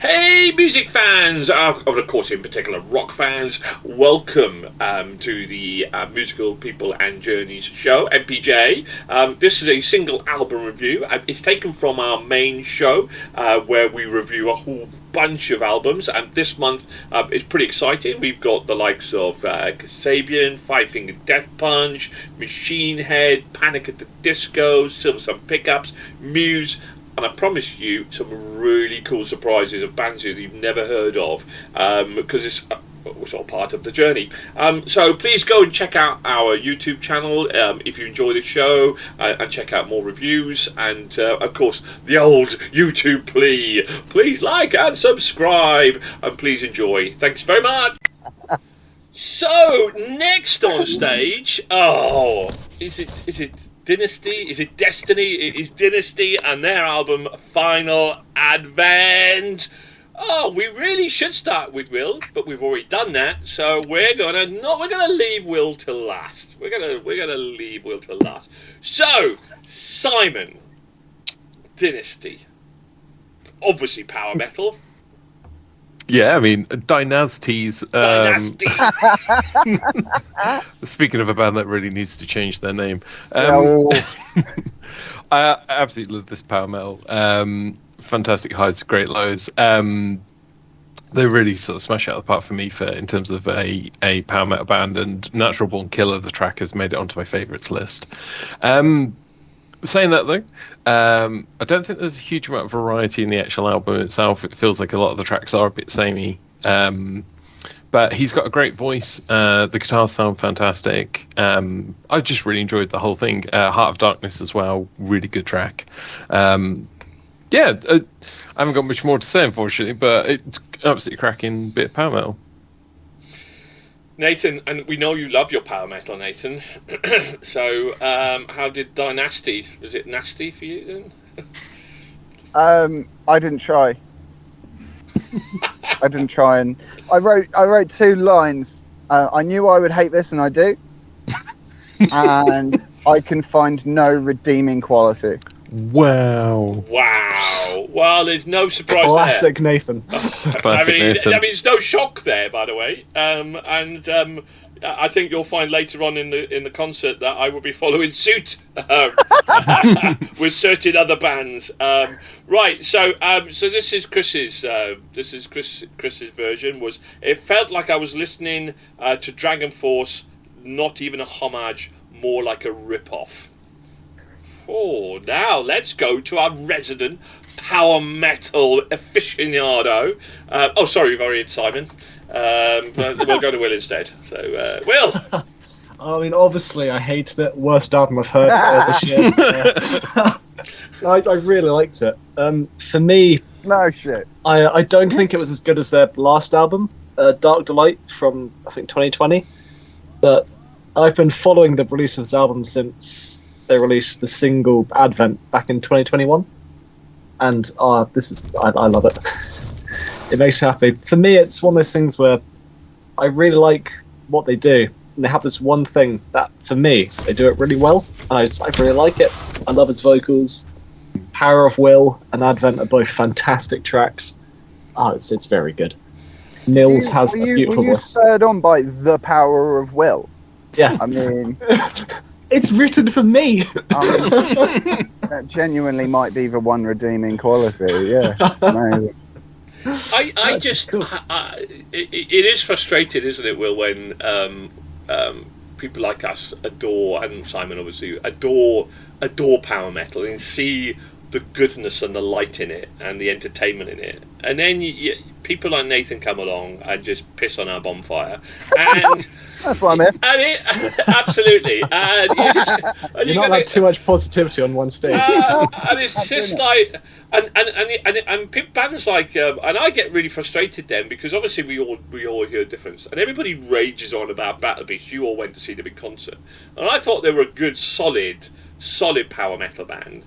Hey, music fans, of course, in particular, rock fans, welcome to the Musical People and Journeys show, MPJ. This is a single album review. It's taken from our main show, where we review a whole bunch of albums, and this month is pretty exciting. We've got the likes of Kasabian, Five Finger Death Punch, Machine Head, Panic at the Disco, Silver Sun Pickups, Muse, and I promise you some really cool surprises of bands that you've never heard of, because it's all part of the journey. So please go and check out our YouTube channel if you enjoy the show, and check out more reviews, and of course the old YouTube plea: please like and subscribe, and please enjoy. Thanks very much. So next on stage, is it Dynazty? Is it Destiny? It is Dynazty and their album Final Advent. We really should start with Will, but we've already done that, so we're gonna leave Will till last. We're gonna leave Will till last. So, Simon, Dynazty, obviously power metal. Yeah, I mean, Dynasty's... Dynazty. Speaking of a band that really needs to change their name. I absolutely love this power metal. Fantastic highs, great lows. They really sort of smash out the park for me in terms of a power metal band, and Natural Born Killer, the track, has made it onto my favourites list. Saying that though, I don't think there's a huge amount of variety in the actual album itself. It feels like a lot of the tracks are a bit samey, but he's got a great voice. The guitars sound fantastic. I just really enjoyed the whole thing. Heart of Darkness as well, really good track. I haven't got much more to say, unfortunately, but it's absolutely cracking bit of power metal. Nathan, and we know you love your power metal, Nathan. So, how did Dynazty? Was it nasty for you then? I didn't try. And I wrote 2 lines. I knew I would hate this, and I do. And I can find no redeeming quality. Wow. Well, there's no surprise Classic there. Nathan. Classic Nathan. There's no shock there, by the way. I think you'll find later on in the concert that I will be following suit with certain other bands. Right. So this is Chris's. Chris's version. It felt like I was listening to Dragon Force, not even a homage, more like a rip-off. Now let's go to our resident power metal aficionado. Sorry, we've already had Simon. But we'll go to Will instead. So, Will! I mean, obviously, I hated it. Worst album I've heard this year. I really liked it. For me... No shit. I don't think it was as good as their last album, Dark Delight, from, I think, 2020. But I've been following the release of this album since they released the single Advent back in 2021, and I love it. It makes me happy. For me, it's one of those things where I really like what they do, and they have this one thing that, for me, they do it really well, and I really like it. I love his vocals. Power of Will and Advent are both fantastic tracks. It's very good. Nils has a beautiful voice. Were you spurred on by the Power of Will? Yeah. I mean... It's written for me. That genuinely might be the one redeeming quality. Yeah, amazing. It is frustrating, isn't it, Will, when people like us adore, and Simon obviously adore power metal and see the goodness and the light in it and the entertainment in it, and then people like Nathan come along and just piss on our bonfire, and that's what I meant. Absolutely. You're not like too much positivity on one stage. And it's just like, and bands like, and I get really frustrated then, because obviously we all hear a difference, and everybody rages on about Battle Beast. You all went to see them in concert, and I thought they were a good, solid power metal band.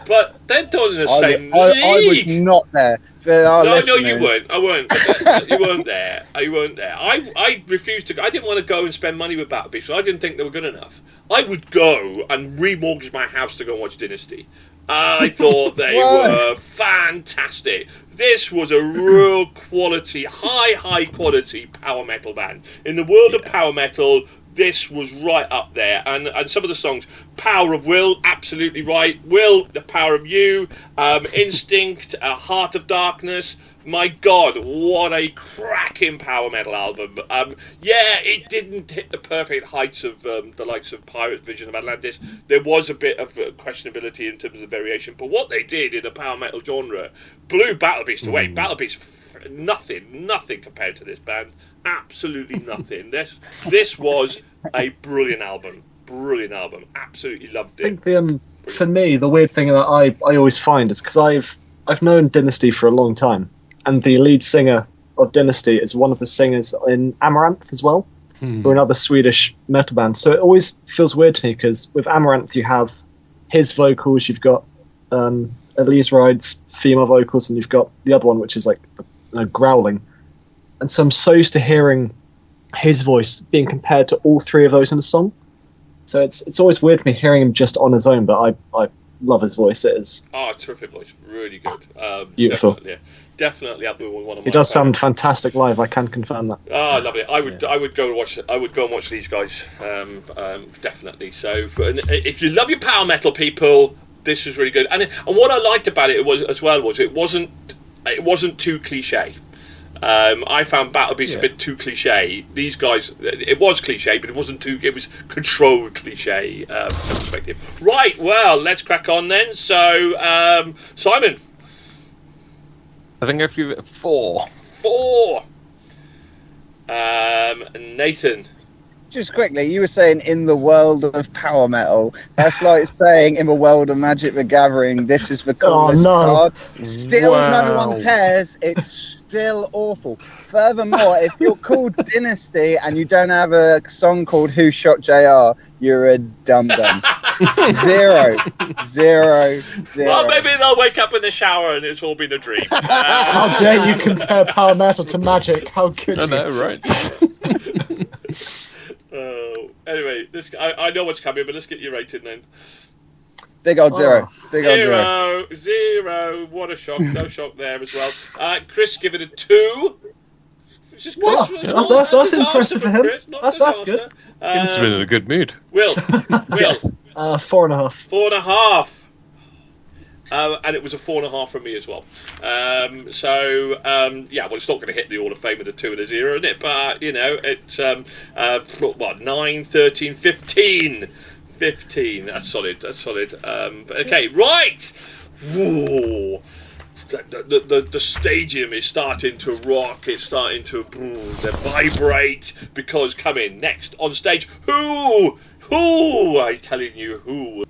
But they're not in the same league. I was not there. No, you weren't. I weren't. You weren't there. You weren't there. I refused to go. I didn't want to go and spend money with Battle Beast. I didn't think they were good enough. I would go and remortgage my house to go and watch Dynazty. I thought they were fantastic. This was a real quality, high quality power metal band. In the world of power metal, this was right up there. And some of the songs, Power of Will, absolutely right. Will, The Power of You, Instinct, Heart of Darkness. My God, what a cracking power metal album. It didn't hit the perfect heights of the likes of Pirates, Vision of Atlantis. There was a bit of questionability in terms of variation, but what they did in the power metal genre blew Battle Beast away. Battle Beast, nothing compared to this band. Absolutely nothing. This was a brilliant album. Absolutely loved it. I think for me, the weird thing that I always find is because I've known Dynazty for a long time. And the lead singer of Dynazty is one of the singers in Amaranth as well, who are another Swedish metal band. So it always feels weird to me because with Amaranth you have his vocals, you've got Elise Ride's female vocals, and you've got the other one which is like growling. And so I'm so used to hearing his voice being compared to all three of those in a song. So it's always weird for me hearing him just on his own, but I love his voice. It is terrific voice, really good. Beautiful. Definitely up with one of my. He does sound fantastic live. I can confirm that. Oh, lovely! I would go and watch. I would go and watch these guys. Definitely. So, if you love your power metal, people, this is really good. And what I liked about it was it wasn't too cliche. I found Battle Beast a bit too cliche. These guys, it was cliche, but it wasn't too. It was controlled cliche perspective. Right. Well, let's crack on then. So, Simon. I think I'll give it a 4. 4. Nathan. Just quickly, you were saying in the world of power metal. That's like saying in the world of Magic the Gathering, this is the coolest card. Still, no one cares. It's still awful. Furthermore, if you're called Dynazty and you don't have a song called Who Shot JR, you're a dum-dum. 0. Well, maybe they'll wake up in the shower and it's all been a dream. How dare you compare power metal to Magic? How could you? I know, right? Anyway, I know what's coming, but let's get your rating then. Big old 0. Big old 0. 0. What a shock. No shock there as well. Chris, give it a 2. Just that's impressive for him. That's good. He's been in a good mood. Will. 4.5. 4.5. And it was a 4.5 from me as well. Well, it's not going to hit the Hall of Fame with a 2 and a 0, isn't it? But, it's 9, 13, 15. 15. That's solid. Okay, right. Whoa. The stadium is starting to rock. It's starting to vibrate because coming next on stage, who? I'm telling you who.